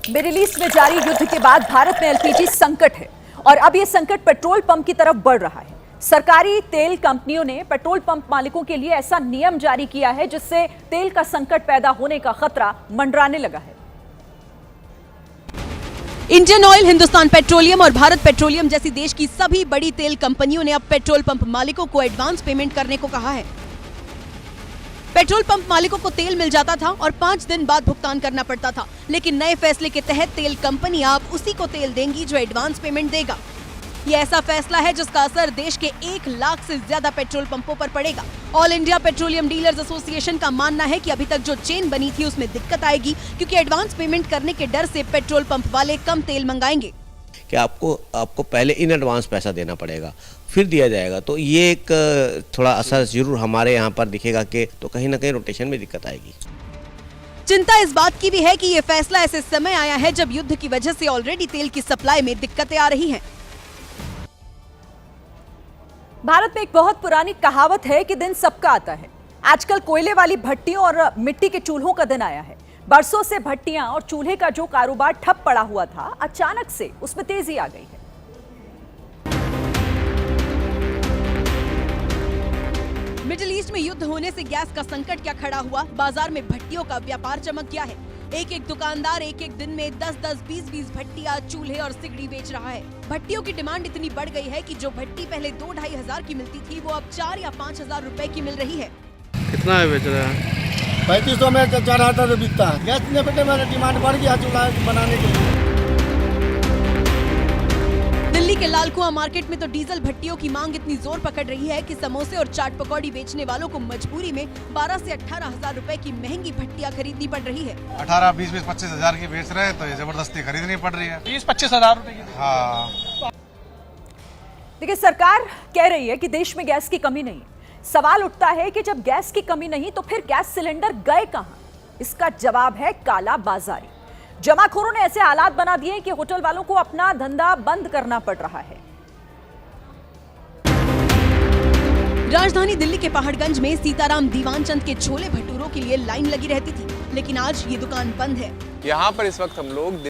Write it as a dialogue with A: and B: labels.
A: Middle east में जारी युद्ध के बाद भारत में एलपीजी संकट है और अब यह संकट पेट्रोल पंप की तरफ बढ़ रहा है। सरकारी तेल कंपनियों ने पेट्रोल पंप मालिकों के लिए ऐसा नियम जारी किया है जिससे तेल का संकट पैदा होने का खतरा मंडराने लगा है।
B: इंडियन ऑयल, हिंदुस्तान पेट्रोलियम और भारत पेट्रोलियम जैसी देश की सभी बड़ी तेल कंपनियों ने अब पेट्रोल पंप मालिकों को एडवांस पेमेंट करने को कहा है। पेट्रोल पंप मालिकों को तेल मिल जाता था और 5 दिन बाद भुगतान करना पड़ता था, लेकिन नए फैसले के तहत तेल कंपनी अब उसी को तेल देंगी जो एडवांस पेमेंट देगा। ये ऐसा फैसला है जिसका असर देश के 1 लाख से ज्यादा पेट्रोल पंपों पर पड़ेगा। All India petroleum dealers association का मानना है कि अभी तक जो चेन बनी थी उसमें दिक्कत आएगी, क्योंकि एडवांस पेमेंट करने के डर से पेट्रोल पंप वाले कम तेल मंगाएंगे।
C: कि आपको पहले इन एडवांस पैसा देना पड़ेगा, फिर दिया जाएगा। तो ये एक थोड़ा असर जरूर हमारे यहाँ पर दिखेगा कि तो कहीं ना कहीं रोटेशन में दिक्कत आएगी।
B: चिंता इस बात की भी है कि ये फैसला ऐसे समय आया है जब युद्ध की वजह से ऑलरेडी तेल की सप्लाई में दिक्कतें आ रही हैं।
A: भारत में एक बहुत पुरानी कहावत है कि दिन सबका आता है। आजकल कोयले वाली भट्टियों और मिट्टी के चूल्हों का दिन आया है। बरसों से भट्टियां और चूल्हे का जो कारोबार ठप पड़ा हुआ था, अचानक से उसमें तेजी आ गई है।
B: मिडिल ईस्ट में युद्ध होने से गैस का संकट क्या खड़ा हुआ, बाजार में भट्टियों का व्यापार चमक गया है। एक दुकानदार एक दिन में 10-10, 20-20 भट्टियां, चूल्हे और सिगड़ी बेच रहा है। भट्टियों की डिमांड इतनी बढ़ गई है कि जो भट्टी पहले 2-2.5 हजार की मिलती थी, वो अब 4 या 5 हजार रुपए की मिल रही है।
D: कितना बेच रहा है?
E: 3500 में 4,000 बिकता है। गैस ने बेटे मेरा डिमांड बढ़ गया चूल्हा बनाने के लिए।
B: दिल्ली के लाल कुआं मार्केट में तो डीजल भट्टियों की मांग इतनी जोर पकड़ रही है कि समोसे और चाट पकौड़ी बेचने वालों को मजबूरी में 12 से 18 हजार रुपए की महंगी भट्टियां खरीदनी पड़ रही है।
F: 18, 20, 25 हजार की बेच रहे हैं तो ये जबरदस्ती खरीदनी पड़ रही है।
D: 20-25 हजार रुपए की।
F: हाँ,
A: देखिए, सरकार कह रही है कि देश में गैस की कमी नहीं है। सवाल उठता है कि जब गैस की कमी नहीं तो फिर गैस सिलेंडर गए कहां? इसका जवाब है काला बाजारी। जमाखोरों ने ऐसे हालात बना दिए कि होटल वालों को अपना धंधा बंद करना पड़ रहा है।
B: राजधानी दिल्ली के पहाड़गंज में सीताराम दीवानचंद के छोले भटूरों के लिए लाइन लगी रहती थी, लेकिन आज ये दुकान बंद है।
G: यहाँ पर इस वक्त हम लोग